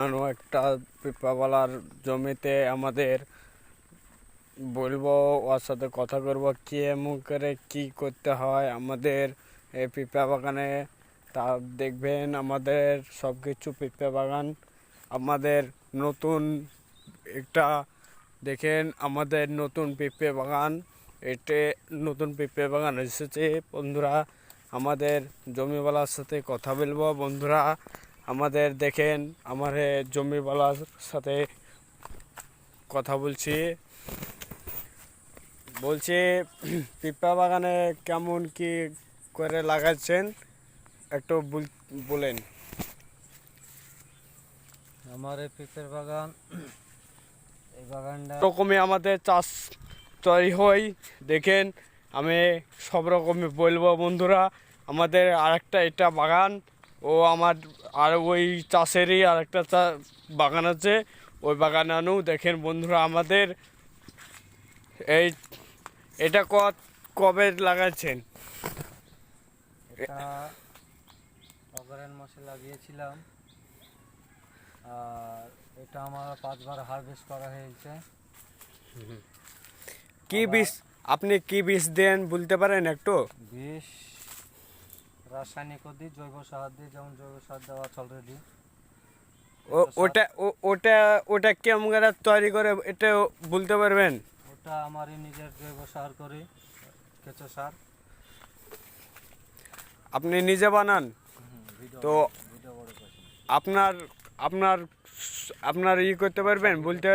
একটা পেঁপাওয়ালার জমিতে আমাদের বলবো, ওর সাথে কথা করব কি এমন করে কি করতে হয় আমাদের এই পেঁপা বাগানে। তা দেখবেন আমাদের সব কিছু পেঁপা বাগান আমাদের নতুন একটা দেখেন আমাদের নতুন পেঁপে বাগান। এতে নতুন পেঁপে বাগান এসেছে বন্ধুরা। আমাদের জমিওয়ালার সাথে কথা বলবো বন্ধুরা। আমাদের দেখেন আমার জমিওয়ালার সাথে কথা বলছি। বলছি পেঁপা বাগানে কেমন কি করে লাগাচ্ছেন একটু বলেন। আমার এই পেঁপের বাগান, এই বাগানটা রকমই আমাদের চাষ তৈরি হয়। দেখেন আমি সব রকমই বলবো বন্ধুরা। আমাদের আরেকটা এটা বাগান ও আমার আর ওই চাষেরই আরেকটা বাগান আছে, ওই বাগানে আনু দেখেন বন্ধুরা আমাদের এই এটা কবে লাগাচ্ছেন? এটা অগ্রহায়ণ মাসে লাগিয়েছিলাম, আর এটা আমার 5বার হারভেস্ট করা হয়েছে। কি বীজ আপনি কি বীজ দেন বলতে পারেন একটু? বিষ রাসায়নিক দিই, জৈব সার দিই, যেমন জৈব সার দেওয়া আছে অলরেডি। ওটা ওটা ওটা কেমন করে তৈরি করে এটা বলতে পারবেন? ওটা আমারই নিজের জৈব সার করি, কেঁচো সার। আপনি নিজে বানান? তো ভিডিও বড় করছি। আপনার আপনার আপনার করতে পারবেন বলতে